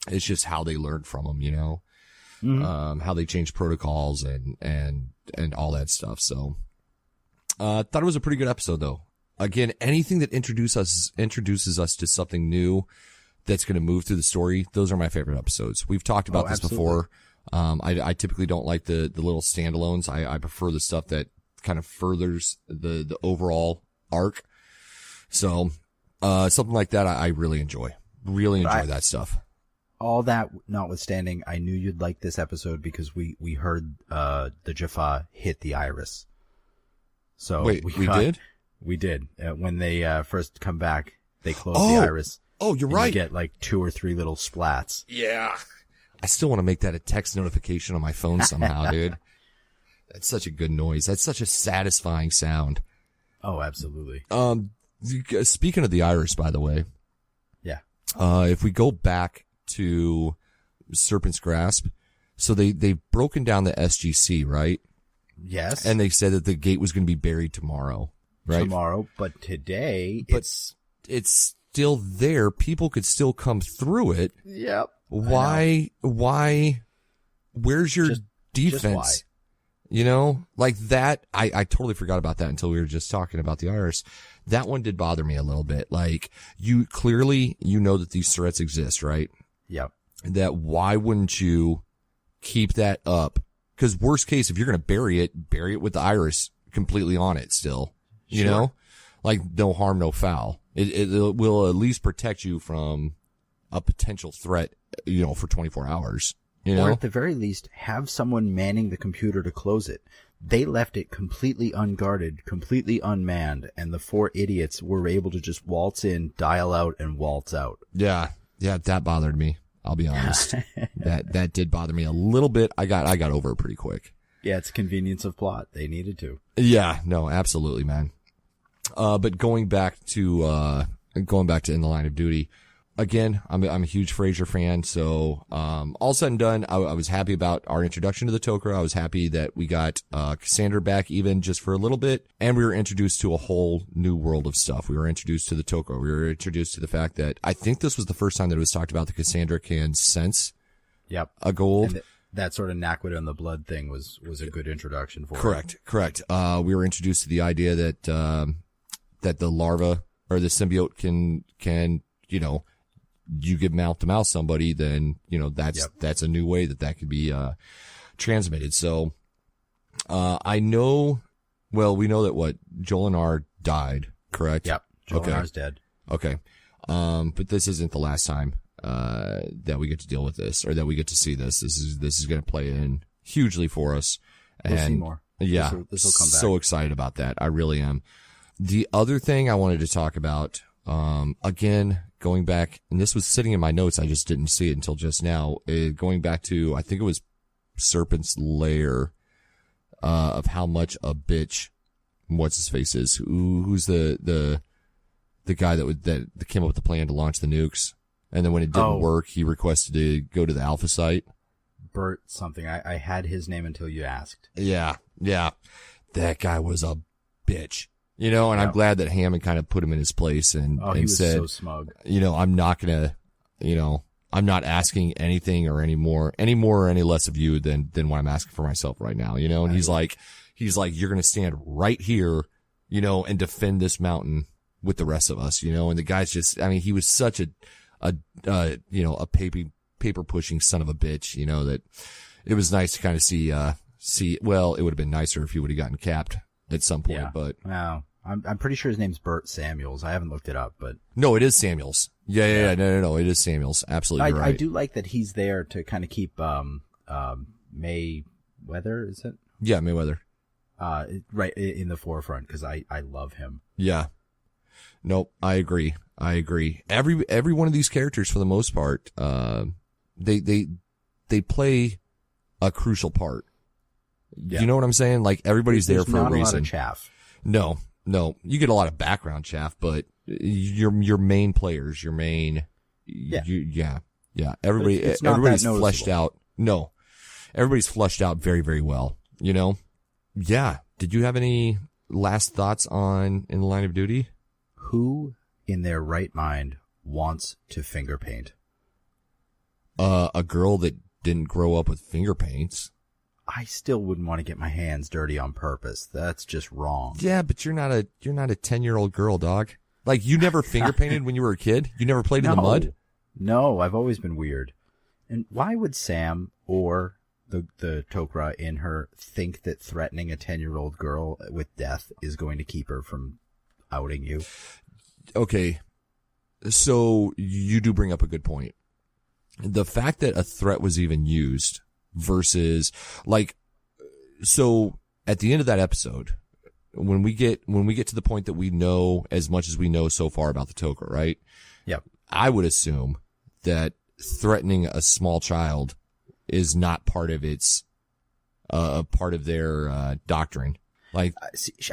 Speaker 1: it's just how they learn from them, how they change protocols and all that stuff. So, thought it was a pretty good episode though. Again, anything that introduces us to something new that's going to move through the story. Those are my favorite episodes. We've talked about this before. I typically don't like the little standalones. I prefer the stuff that kind of furthers the overall arc. So, something like that I really enjoy. Really enjoy that stuff.
Speaker 2: All that notwithstanding, I knew you'd like this episode because we heard, the Jaffa hit the iris. So
Speaker 1: wait, we did?
Speaker 2: We did. When they, first come back, they close the iris.
Speaker 1: Oh, you're right.
Speaker 2: You get like 2 or 3 little splats.
Speaker 1: Yeah. I still want to make that a text notification on my phone somehow, dude. That's such a good noise. That's such a satisfying sound.
Speaker 2: Oh, absolutely.
Speaker 1: Speaking of the iris, by the way.
Speaker 2: Yeah.
Speaker 1: If we go back to Serpent's Grasp, so they've broken down the SGC, right?
Speaker 2: Yes.
Speaker 1: And they said that the gate was going to be buried tomorrow, right?
Speaker 2: Tomorrow, but today
Speaker 1: it's still there. People could still come through it.
Speaker 2: Yep.
Speaker 1: Why, where's your defense? Like that, I totally forgot about that until we were just talking about the iris. That one did bother me a little bit. Like you clearly, that these threats exist, right?
Speaker 2: Yep.
Speaker 1: That why wouldn't you keep that up? Cause worst case, if you're going to bury it with the iris completely on it still, like no harm, no foul. It will at least protect you from a potential threat, for 24 hours.
Speaker 2: Or at the very least, have someone manning the computer to close it. They left it completely unguarded, completely unmanned, and the 4 idiots were able to just waltz in, dial out, and waltz out.
Speaker 1: Yeah, that bothered me. I'll be honest. that did bother me a little bit. I got over it pretty quick.
Speaker 2: Yeah, it's convenience of plot. They needed to.
Speaker 1: Yeah, no, absolutely, man. But going back to In the Line of Duty, again, I'm a huge Frasier fan, so all said and done, I was happy about our introduction to the Tok'ra. I was happy that we got Cassandra back even just for a little bit, and we were introduced to a whole new world of stuff. We were introduced to the Tok'ra. We were introduced to the fact that I think this was the first time that it was talked about that Cassandra can sense a gold.
Speaker 2: And that sort of Naquadah and the blood thing was a good introduction for
Speaker 1: Correct. We were introduced to the idea that that the larva or the symbiote can you give mouth to mouth somebody, then, that's a new way that could be, transmitted. So, we know that Jolinar died, correct?
Speaker 2: Yep. Jolinar's dead.
Speaker 1: Okay. But this isn't the last time, that we get to deal with this or that we get to see this. This is going to play in hugely for us.
Speaker 2: We'll see more.
Speaker 1: Yeah.
Speaker 2: This will come back.
Speaker 1: So excited about that. I really am. The other thing I wanted to talk about, again, going back, and this was sitting in my notes, I just didn't see it until just now, going back to, I think it was Serpent's Lair, of how much a bitch, what's his face is, who's the guy that came up with the plan to launch the nukes, and then when it didn't work, he requested to go to the Alpha site.
Speaker 2: Bert something, I had his name until you asked.
Speaker 1: Yeah, that guy was a bitch. And I'm glad that Hammond kind of put him in his place and
Speaker 2: he was
Speaker 1: said,
Speaker 2: so smug.
Speaker 1: I'm not gonna, I'm not asking anything or any more or any less of you than what I'm asking for myself right now, and he's like, you're gonna stand right here, and defend this mountain with the rest of us, and the guy's just, he was such a paper pushing son of a bitch, that it was nice to kind of see, well, it would have been nicer if he would have gotten capped at some point, but
Speaker 2: wow. I'm pretty sure his name's Burt Samuels. I haven't looked it up, but
Speaker 1: No, it is Samuels. Yeah. No. It is Samuels. Absolutely right.
Speaker 2: I do like that he's there to kind of keep Mayweather, is it?
Speaker 1: Yeah, Mayweather.
Speaker 2: Right in the forefront, because I love him.
Speaker 1: Yeah. Nope, I agree. Every one of these characters, for the most part, they play a crucial part.
Speaker 2: Yeah.
Speaker 1: You know what I'm saying? Like, everybody's there for a reason.
Speaker 2: Not a lot of chaff.
Speaker 1: No. You get a lot of background chaff, but your main players, your main, yeah. Everybody's fleshed out. No, everybody's fleshed out very, very well. You know? Yeah. Did you have any last thoughts on In the Line of Duty?
Speaker 2: Who in their right mind wants to finger paint?
Speaker 1: A girl that didn't grow up with finger paints.
Speaker 2: I still wouldn't want to get my hands dirty on purpose. That's just wrong.
Speaker 1: Yeah, but you're not a 10-year-old girl, dog. Like, you never finger painted when you were a kid? You never played in the mud?
Speaker 2: No, I've always been weird. And why would Sam or the Tok'ra in her think that threatening a 10-year-old girl with death is going to keep her from outing you?
Speaker 1: Okay. So you do bring up a good point. The fact that a threat was even used versus, like, so at the end of that episode, when we get to the point that we know as much as we know so far about the Tok'ra, right?
Speaker 2: Yep.
Speaker 1: I would assume that threatening a small child is not part of its part of their doctrine. Like,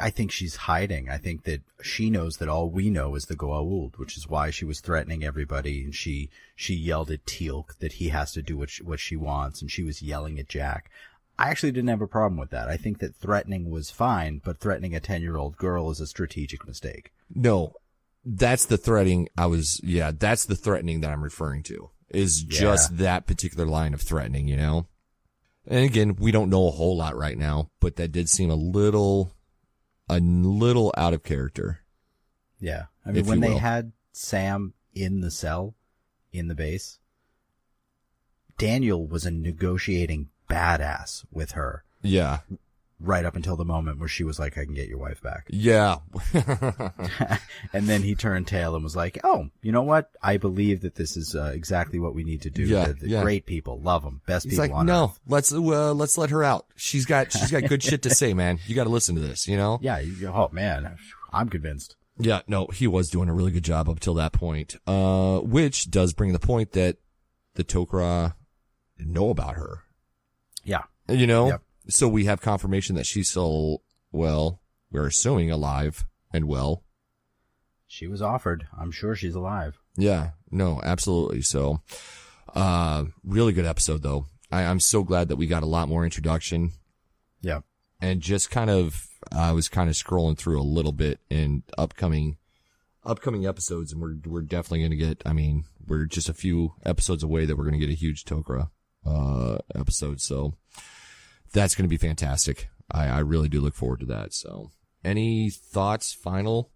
Speaker 2: I think she's hiding. I think that she knows that all we know is the Goa'uld, which is why she was threatening everybody. And she yelled at Teal'c that he has to do what she wants, and she was yelling at Jack. I actually didn't have a problem with that. I think that threatening was fine, but threatening a 10-year-old girl is a strategic mistake.
Speaker 1: No, that's the threatening that's the threatening that I'm referring to, is just that particular line of threatening, you know? And again, we don't know a whole lot right now, but that did seem a little out of character.
Speaker 2: Yeah. I mean, when they had Sam in the cell, in the base, Daniel was a negotiating badass with her.
Speaker 1: Yeah.
Speaker 2: Right up until the moment where she was like, I can get your wife back.
Speaker 1: Yeah.
Speaker 2: And then he turned tail and was like, oh, you know what? I believe that this is exactly what we need to do.
Speaker 1: Yeah,
Speaker 2: the great people, love them, best
Speaker 1: He's
Speaker 2: people
Speaker 1: like,
Speaker 2: on
Speaker 1: no,
Speaker 2: earth.
Speaker 1: let's let her out. She's got good shit to say, man. You got to listen to this, you know?
Speaker 2: Yeah. Oh man, I'm convinced.
Speaker 1: Yeah, no, he was doing a really good job up till that point. Which does bring the point that the Tok'ra know about her.
Speaker 2: Yeah.
Speaker 1: You know?
Speaker 2: Yep.
Speaker 1: So we have confirmation that she's still, well, we're assuming alive and well.
Speaker 2: She was offered. I'm sure she's alive.
Speaker 1: Yeah, no, absolutely. So, really good episode though. I'm so glad that we got a lot more introduction.
Speaker 2: Yeah.
Speaker 1: And just I was kind of scrolling through a little bit in upcoming episodes, and we're definitely going to get, I mean, we're just a few episodes away that we're going to get a huge Tok'ra, episode. So that's going to be fantastic. I really do look forward to that. So any thoughts final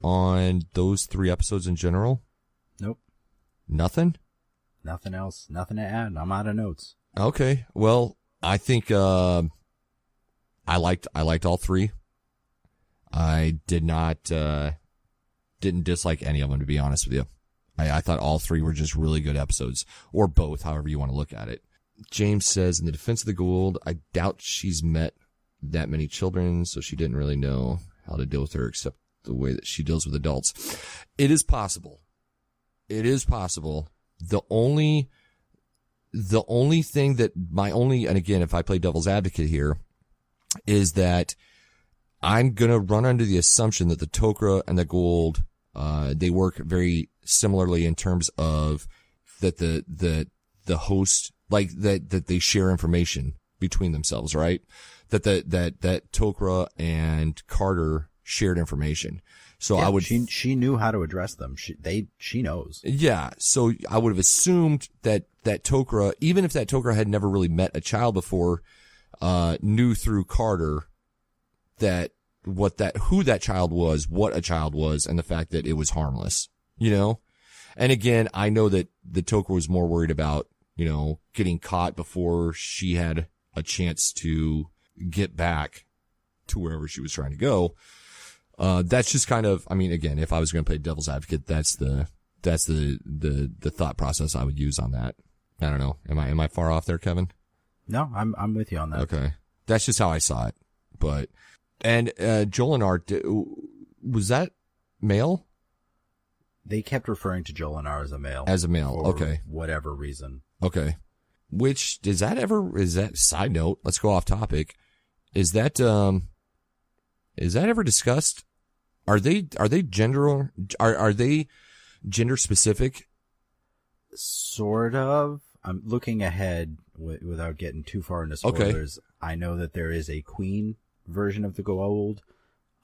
Speaker 1: on those 3 episodes in general?
Speaker 2: Nope.
Speaker 1: Nothing?
Speaker 2: Nothing else. Nothing to add. I'm out of notes.
Speaker 1: Okay. Well, I think, I liked all 3. I didn't dislike any of them, to be honest with you. I thought all 3 were just really good episodes, or both, however you want to look at it. James says, in the defense of the Goa'uld, I doubt she's met that many children, so she didn't really know how to deal with her except the way that she deals with adults. It is possible. The only thing that and again, if I play devil's advocate here, is that I'm gonna run under the assumption that the Tok'ra and the Goa'uld, they work very similarly in terms of that the host, like that they share information between themselves, right? That Tok'ra and Carter shared information. So
Speaker 2: yeah,
Speaker 1: I would.
Speaker 2: She knew how to address them. She knows.
Speaker 1: Yeah. So I would have assumed that Tok'ra, even if that Tok'ra had never really met a child before, knew through Carter who that child was, what a child was, and the fact that it was harmless, you know? And again, I know that the Tok'ra was more worried about, you know, getting caught before she had a chance to get back to wherever she was trying to go. That's just kind of, I mean, again, if I was going to play devil's advocate, that's the thought process I would use on that. I don't know. Am I far off there, Kevin?
Speaker 2: No, I'm with you on that.
Speaker 1: Okay. That's just how I saw it. But, and, Jolinar, was that male?
Speaker 2: They kept referring to Jolinar as a male.
Speaker 1: As a male.
Speaker 2: For
Speaker 1: okay.
Speaker 2: whatever reason.
Speaker 1: Okay. Which, is that side note? Let's go off topic. Is that ever discussed? Are they gender specific?
Speaker 2: Sort of. I'm looking ahead without getting too far into spoilers. Okay. I know that there is a queen version of the Goa'uld,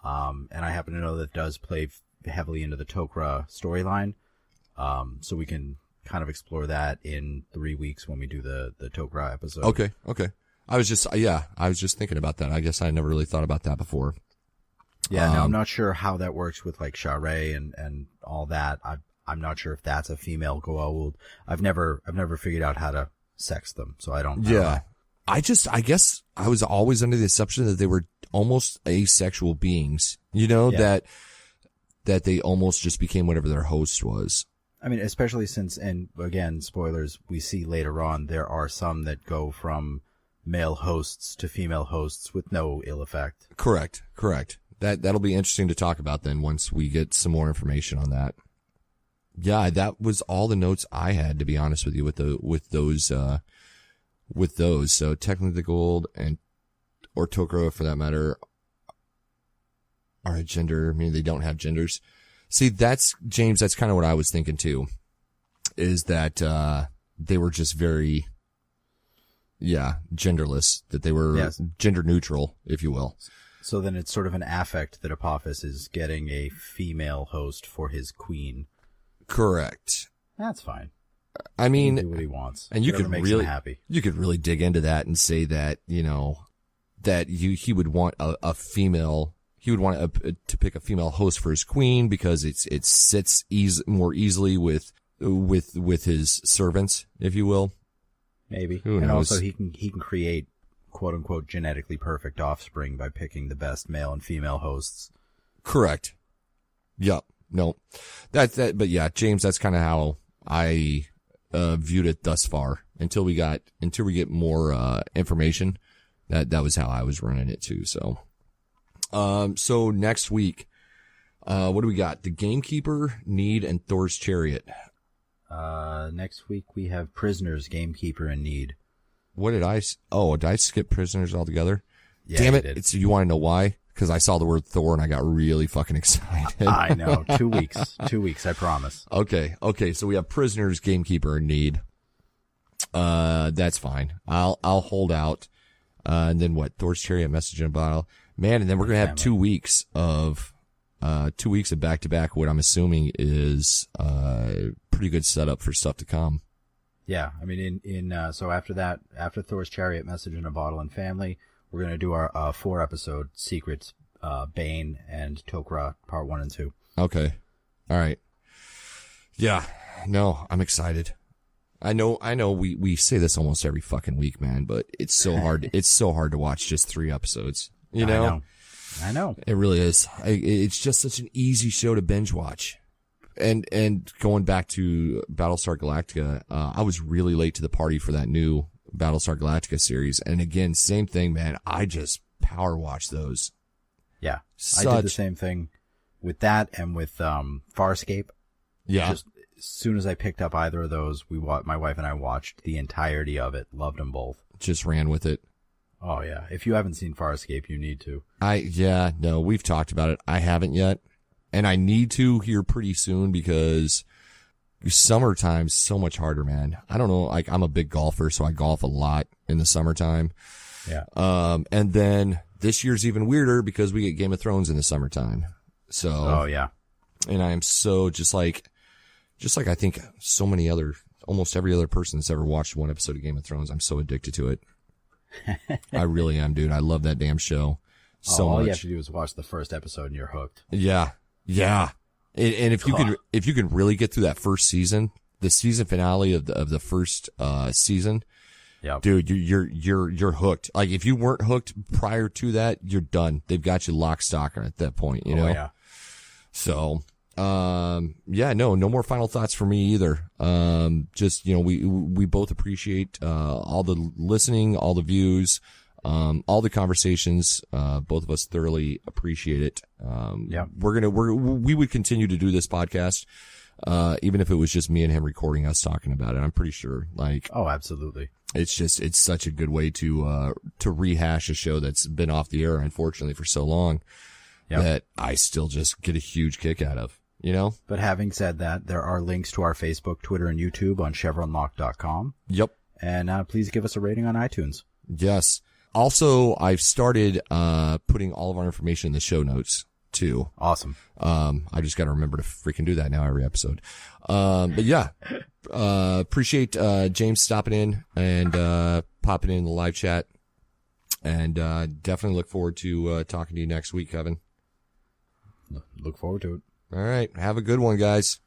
Speaker 2: and I happen to know that does play heavily into the Tok'ra storyline. So we can kind of explore that in 3 weeks when we do the Tok'ra episode.
Speaker 1: Okay. I was just thinking about that. I guess I never really thought about that before.
Speaker 2: Yeah, no, I'm not sure how that works with like Sha'Rai and all that. I'm not sure if that's a female Goa'uld. I've never figured out how to sex them, so I don't know.
Speaker 1: Yeah. I guess I was always under the assumption that they were almost asexual beings, that they almost just became whatever their host was.
Speaker 2: I mean, especially since, and again, spoilers, we see later on, there are some that go from male hosts to female hosts with no ill effect. Correct.
Speaker 1: That'll be interesting to talk about then once we get some more information on that. Yeah, that was all the notes I had, to be honest with you, with those. So technically the Goa'uld or Tok'ra for that matter are a gender. I mean, they don't have genders. See, James, that's kind of what I was thinking too, is that, they were just very, genderless, that they were gender neutral, if you will.
Speaker 2: So then it's sort of an affect that Apophis is getting a female host for his queen.
Speaker 1: Correct.
Speaker 2: That's fine.
Speaker 1: I mean,
Speaker 2: he can do what he wants.
Speaker 1: And you could really dig into that and say that, he would want a female, he would want to pick a female host for his queen because it sits more easily with his servants, if you will.
Speaker 2: Maybe. And also he can create quote unquote genetically perfect offspring by picking the best male and female hosts. Correct.
Speaker 1: Yep. No, but yeah, James, that's kind of how I, viewed it thus far until we get more, information. That was how I was running it too. So, so next week, what do we got? The Gamekeeper, Need, and Thor's Chariot.
Speaker 2: Next week we have Prisoners, Gamekeeper, and Need.
Speaker 1: What did I skip Prisoners altogether?
Speaker 2: Yeah,
Speaker 1: damn it. You want to know why? Because I saw the word Thor and I got really fucking excited.
Speaker 2: I know. 2 weeks. 2 weeks, I promise.
Speaker 1: Okay. So we have Prisoners, Gamekeeper, and Need. That's fine. I'll hold out. And then what? Thor's Chariot, Message in a Bottle. Man, and then we're going to have 2 weeks of back to back, what I'm assuming is, pretty good setup for stuff to come.
Speaker 2: Yeah. I mean, so after that, after Thor's Chariot, Message in a Bottle, and Family, we're going to do our 4-episode Secrets, Bane, and Tok'ra Part 1 and 2.
Speaker 1: Okay. All right. Yeah. No, I'm excited. I know we say this almost every fucking week, man, but it's so hard. It's so hard to watch just 3 episodes.
Speaker 2: I know.
Speaker 1: It really is. It's just such an easy show to binge watch. And going back to Battlestar Galactica, I was really late to the party for that new Battlestar Galactica series. And again, same thing, man. I just power watch those.
Speaker 2: Yeah. I did the same thing with that and with, Farscape.
Speaker 1: Yeah.
Speaker 2: Just as soon as I picked up either of those, my wife and I watched the entirety of it. Loved them both.
Speaker 1: Just ran with it.
Speaker 2: Oh yeah. If you haven't seen Farscape, you need to.
Speaker 1: No, we've talked about it. I haven't yet. And I need to here pretty soon because summertime's so much harder, man. I don't know. Like, I'm a big golfer, so I golf a lot in the summertime.
Speaker 2: Yeah.
Speaker 1: And then this year's even weirder because we get Game of Thrones in the summertime. So.
Speaker 2: Oh yeah.
Speaker 1: And I am so just like I think so many almost every other person that's ever watched one episode of Game of Thrones, I'm so addicted to it. I really am, dude. I love that damn show so much.
Speaker 2: All you have to do is watch the first episode and you're hooked.
Speaker 1: Yeah. And if you can really get through that first season, the season finale of the first season,
Speaker 2: Yep.
Speaker 1: dude, you're hooked. Like if you weren't hooked prior to that, you're done. They've got you lock stock at that point, you know?
Speaker 2: Yeah.
Speaker 1: So, yeah, no more final thoughts for me either. Just, you know, we both appreciate, all the listening, all the views, all the conversations. Both of us thoroughly appreciate it.
Speaker 2: Yeah.
Speaker 1: We would continue to do this podcast, even if it was just me and him recording us talking about it. I'm pretty sure, like,
Speaker 2: Oh, absolutely.
Speaker 1: it's such a good way to rehash a show that's been off the air, unfortunately, for so long.
Speaker 2: Yep.
Speaker 1: That I still just get a huge kick out of, you know?
Speaker 2: But having said that, there are links to our Facebook, Twitter, and YouTube on ChevronLock.com.
Speaker 1: Yep.
Speaker 2: And please give us a rating on iTunes.
Speaker 1: Yes. Also, I've started putting all of our information in the show notes too.
Speaker 2: Awesome.
Speaker 1: I just got to remember to freaking do that now every episode. But yeah, appreciate James stopping in and popping in the live chat, and definitely look forward to talking to you next week, Kevin.
Speaker 2: Look forward to it.
Speaker 1: All right. Have a good one, guys.